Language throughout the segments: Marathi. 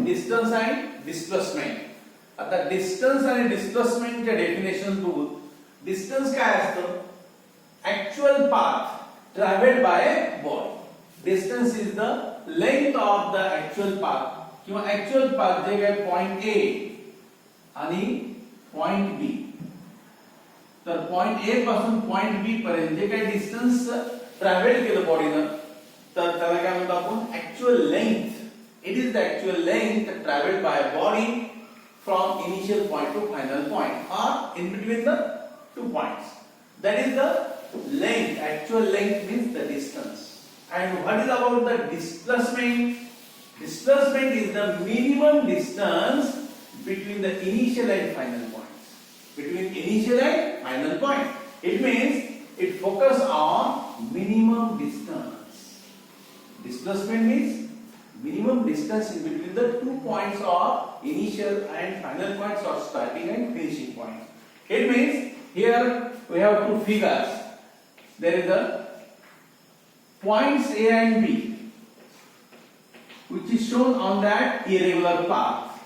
Distance and displacement. आता डिस्टन्स आणि डिस्प्लेसमेंटच्या डेफिनेशन बघू. डिस्टन्स काय असतं? Actual path travelled by a body. Distance is the length of the actual path किंवा ऍक्च्युअल पाथ जे काय पॉइंट ए आणि पॉइंट बी. तर पॉइंट ए पासून पॉइंट बी पर्यंत जे काही डिस्टन्स ट्रॅव्हल केलं बॉडीनं तर त्याला काय म्हणतो आपण? Actual length. It is the actual length travelled by a body from initial point to final point or in between the two points. That is the length. Actual length means the distance. And what is about the displacement? Displacement is the minimum distance between the initial and final points. Between initial and final point. It means it focus on minimum distance. Displacement means minimum distance in between the 2 points of initial and final points or starting and finishing points. It means here we have two figures. There is a points A and B which is shown on that irregular path,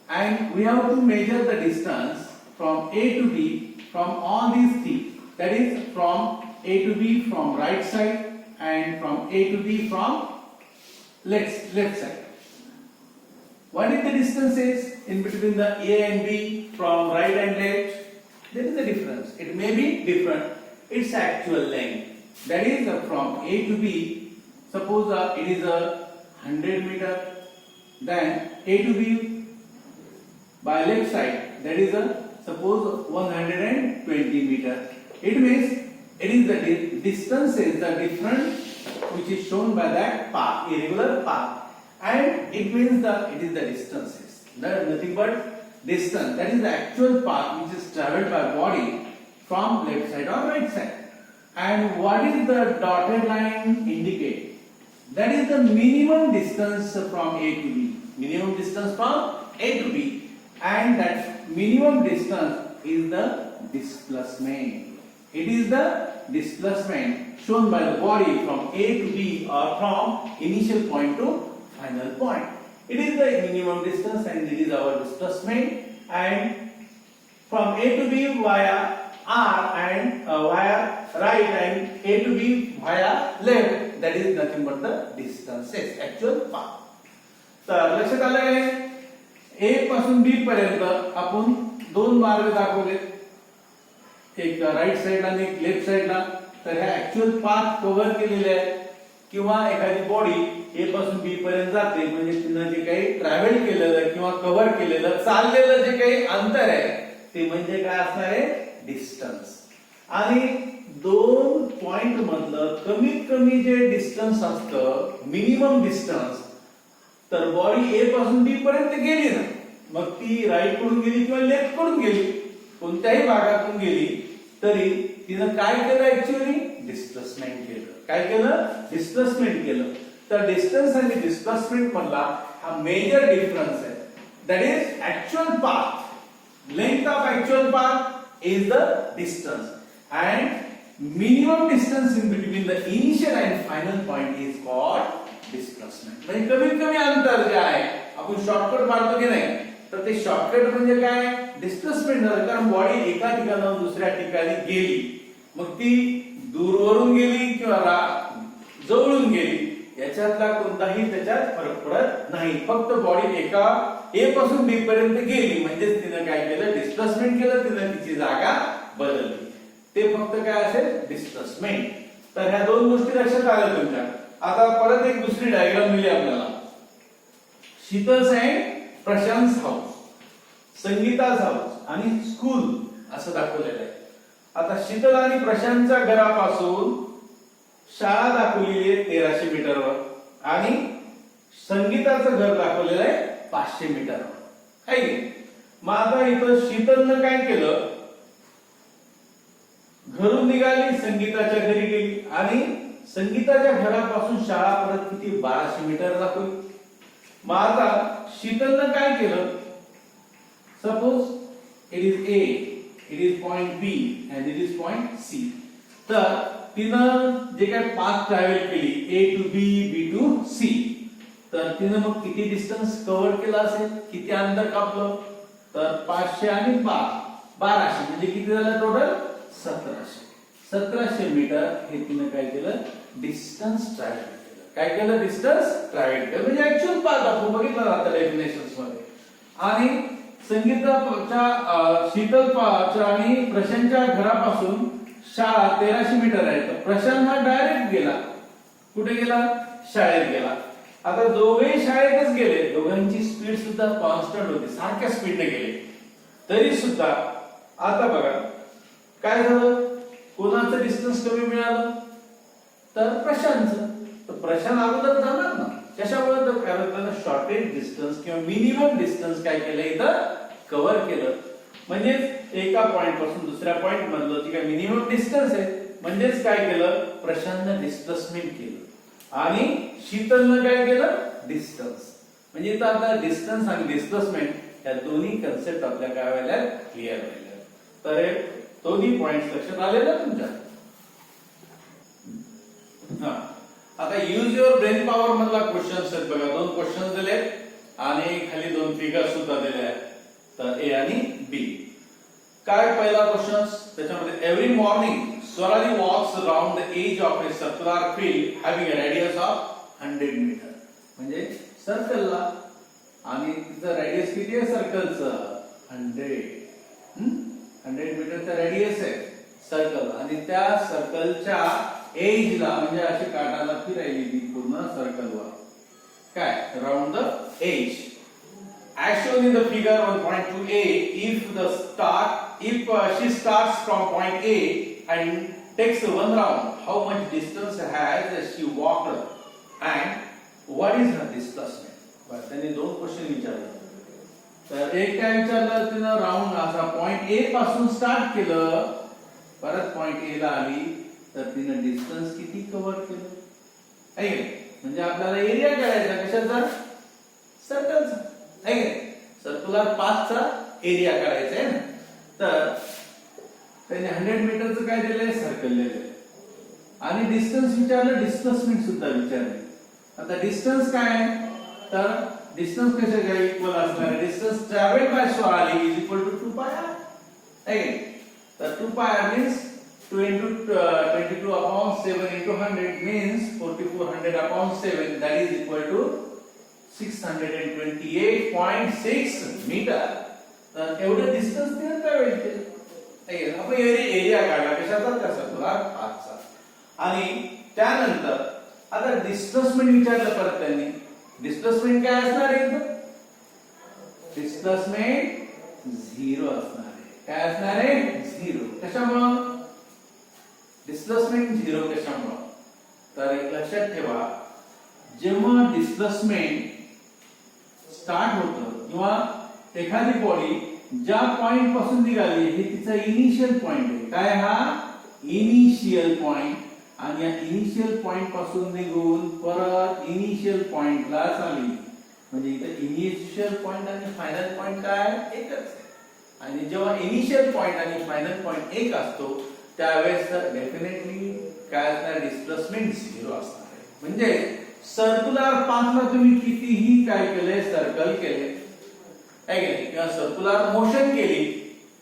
and we have to measure the distance from A to B from all these three. That is from A to B from right side and from A to B from left side. What is the distances in between the A and B from right and left? There is a difference. It may be different. Its actual length. That is from A to B. Suppose it is a 100 meter. Then A to B by left side. That is suppose 120 meter. It means it is the distances, the difference which is shown by that path, irregular path, and it means it is the distances. That is nothing but distance. That is the actual path which is travelled by body from left side or right side. And what is the dotted line indicate? That is the minimum distance from A to B. Minimum distance from A to B, and that minimum distance is the displacement. It is the displacement shown by the body from A to B or from initial point to final point. It is the minimum distance and it is our displacement, and from A to B via R and via right and A to B via left, that is nothing but the distances, actual path. तर लक्षात आलं आहे? A पासून B पर्यंत आपण दोन मार्ग दाखवले, एक राईट साइड आणि एक लेफ्ट साइडला. तर ह्या ऍक्च्युअल पाथ कव्हर केलेले आहेत, किंवा एखादी बॉडी ए पासून बी पर्यंत जाते म्हणजे तिने जे काही ट्रॅव्हल केलेलं किंवा कव्हर केलेलं चाललेलं जे काही अंतर आहे ते म्हणजे काय असणार आहे? डिस्टन्स. आणि दोन पॉइंट मधलं कमीत कमी जे डिस्टन्स असतं, मिनिमम डिस्टन्स, तर बॉडी ए पासून बी पर्यंत गेली ना, मग ती राईट कडून गेली किंवा लेफ्ट कडून गेली, कोणत्याही भागातून गेली तरी तिनं काय केलं? ऍक्च्युअली डिस्प्लेसमेंट केलं. काय केलं? डिस्प्लेसमेंट केलं. तर डिस्टन्स आणि डिस्प्लेसमेंट मधला हा मेजर डिफरन्स आहे. That is actual path. Length of actual path is the distance, and minimum distance in between the initial and final point is called displacement. म्हणजे कमीत कमी अंतर जे आहे, आपण शॉर्टकट मारतो की नाही, तर ते शॉर्टकट म्हणजे काय? डिस्प्लेसमेंट झालं. कारण बॉडी एका ठिकाणाहून दुसऱ्या ठिकाणी गेली, मग ती दूरवरून गेली किंवा जवळून गेली, याच्यातला कोणताही त्याच्यात फरक पडत नाही. फक्त बॉडी एका ए पासून बी पर्यंत गेली म्हणजेच तिने काय केलं? डिस्प्लेसमेंट केलं. तिने तिची जागा बदलली. ते फक्त काय असेल? डिस्प्लेसमेंट. तर ह्या दोन गोष्टी लक्षात आल्या तुमच्या. आता परत एक दुसरी डायग्राम मिळाली आपल्याला. Sheetal's and Prashant house, संगीता's house आणि स्कूल असं दाखवलेलं आहे. आता शीतल आणि प्रशांतच्या घरापासून शाळा दाखवलेली आहे 1300 मीटरवर, आणि संगीताचं घर दाखवलेलं आहे 500 मीटरवर. आहे की? मग आता इथं शीतलनं काय केलं? घरून निघाली, संगीताच्या घरी गेली, आणि संगीताच्या घरापासून शाळा परत किती? 1200 मीटर दाखवली. मग आता शीतलनं काय केलं? Suppose it is A, it is point B and it is point C. तर तिनं जे काय पाथ ट्रॅव्हल केली A to B, B to C, तर तिने मग किती डिस्टन्स कव्हर केला असेल, किती अंतर कापलं, तर 500 आणि 1200 म्हणजे किती झालं टोटल 1700 मीटर हे तिने काय केलं डिस्टन्स ट्रॅव्हल केलं. काय केलं डिस्टन्स ट्रॅव्हल केलं म्हणजे ऍक्च्युअल पाथ आपण बघितलं ना आता डेफिनेशन्स मध्ये. आणि संगीताच्या शीतलच्या आणि प्रशांतच्या घरापासून शाळा 1300 मीटर आहे. तर प्रशांत हा डायरेक्ट गेला, कुठे गेला शाळेत गेला. आता दोघेही शाळेतच गेले, दोघांची स्पीड सुद्धा कॉन्स्टंट होती, सारख्या स्पीडने गेले. तरी सुद्धा आता बघा काय झालं, कोणाचं डिस्टन्स कमी मिळालं तर प्रशांतचं. तर प्रशांत अगोदर जाणार ना, कशामुळे तर कारण त्यानं शॉर्टेज डिस्टन्स किंवा मिनिमम डिस्टन्स काय केलं इथं कव्हर केलं. म्हणजेच एका पॉइंट पासून दुसऱ्या पॉइंट मधलं जे काय मिनिमम डिस्टन्स आहे म्हणजेच काय केलं प्रशांतनं डिस्प्लेसमेंट केलं आणि शीतलनं काय केलं डिस्टन्स. म्हणजे इथं आता डिस्टन्स आणि डिस्प्लेसमेंट या दोन्ही कन्सेप्ट आपल्या काय व्हायला क्लिअर व्हायला. तर हे दोन्ही पॉइंट्स लक्षात आले ना तुमच्या. आता यूज युअर ब्रेन पॉवर मधला क्वेश्चन्स आहेत बघा. 2 क्वेश्चन दिले आणि खाली 2 फिगर सुद्धा दिले आहेत. तर ए आणि बी. काय पहिला क्वेश्चन त्याच्यामध्ये every morning Swarali walks around the edge of a circular field having a radius of 100 metre. म्हणजे सर्कलला आणि तिचं रेडियस किती आहे सर्कलचं 100 मीटरचा रेडियस आहे सर्कल. आणि त्या सर्कलच्या एजला म्हणजे अशी काटाला फिरायली ती पूर्ण सर्कलवर काय around the edge. As shown in the figure 1.2a, if she starts from point A and takes one round, how much distance has she walked and what is her displacement? बस त्यांनी 2 क्वेश्चन विचारले. तर एक काय विचारलं तिनं राऊंड असा पॉइंट A पासून स्टार्ट केलं, परत पॉइंट A ला आली तर तिनं डिस्टन्स किती कव्हर केलं आहे. म्हणजे आपल्याला एरिया काढायचा कशाचा सर्कलचा आहे, सर्क्युलर पाथचा एरिया काढायचा आहे ना. तर त्याने 100 मीटरचं काय दिलंय सर्कल दिलंय आणि डिस्टन्स विचारलं, डिस्प्लेसमेंट सुद्धा विचारले. आता डिस्टन्स काय आहे तर डिस्टन्स कशाच्या इक्वल असणार आहे, distance travel by Swarali is equal to 2 pi r आहे. तर 2 pi r means 2 into 22 upon 7 into 100 means 4400 upon 7 that is equal to 628.6 metre. तर एवढं डिस्टन्स तिने ट्रॅव्हल केलं. आपण एरिया काढला कशाचा त्या सर्क्युलर पाथचा. आणि त्यानंतर आता डिस्प्लेसमेंट विचारलं परत त्यांनी. डिस्प्लेसमेंट काय असणार आहे, डिस्प्लेसमेंट 0 असणार आहे. काय असणार आहे 0. कशामुळे डिस्प्लेसमेंट 0 कशामुळे तर एक लक्षात ठेवा, जेव्हा डिस्प्लेसमेंट स्टार्ट होतं किंवा एखादी बॉडी ज्या पॉइंट पासून निघाली हे तिचा इनिशियल पॉइंट आहे. काय हा इनिशियल पॉइंट. आणि या इनिशियल पॉइंट पासून निघून परत इनिशियल पॉइंटला आली म्हणजे इथे इनिशियल पॉइंट आणि फायनल पॉइंट काय एकच आहे. आणि जेव्हा इनिशियल पॉइंट आणि फायनल पॉइंट एक असतो त्यावेळेस डेफिनेटली काय असणार डिस्प्लेसमेंट 0 असणार आहे. म्हणजे सर्क्युलर पाथला तुम्ही कितीही काय केले सर्कल केले किंवा सर्क्युलर मोशन केली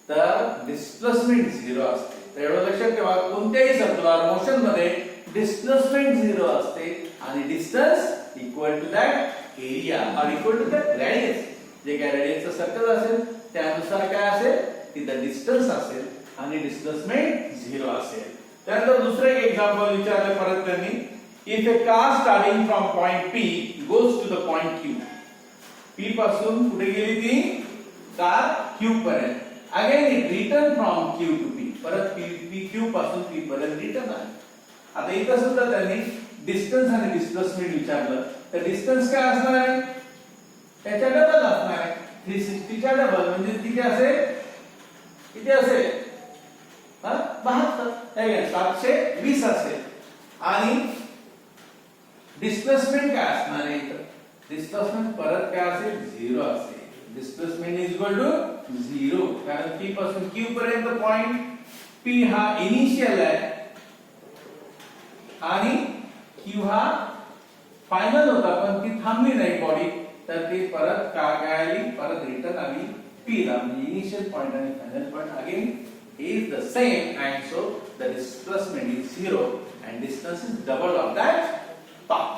तर डिस्प्लेसमेंट 0 असते. तर एवढं लक्षात ठेवा, कोणत्याही सर्क्युलर मोशन मध्ये डिस्प्लेसमेंट 0 असते आणि distance equal to that area और इक्वल टू दॅट रेडियस. जे काय रेडियसचं सर्कल असेल त्यानुसार काय असेल तिथं डिस्टन्स असेल आणि डिस्प्लेसमेंट 0 असेल. त्यानंतर दुसरे एक एक्झाम्पल विचारलं परत त्यांनी. If a car starting from point P goes to the point Q. P पासून कुठे गेली ती कार Q पर्यंत. Again it return from Q to P. परत Q पासून P पर्यंत रिटर्न आहे. आता इथं सुद्धा त्यांनी डिस्टन्स आणि डिस्प्लेसमेंट विचारलं. तर डिस्टन्स काय असणार आहे त्याच्या डबल असणार आहे. 360 च्या डबल म्हणजे किती असेल किती असेल 72 आहे 720 असेल. आणि डिस्प्लेसमेंट काय असणार आहे इथं डिस्प्लेसमेंट परत काय असेल 0 असेल. डिस्प्लेसमेंट इज इक्वल टू 0 कारण P पासून Q पर्यंत पॉइंट P हा इनिशियल आहे आणि Q हा फायनल होता पण ती थांबली नाही बॉडी, तर ती परत काय आली, परत रिटर्न आली P ला. म्हणजे इनिशियल पॉइंट आणि final point again is the same, and so the displacement is 0 and distance is double of that path.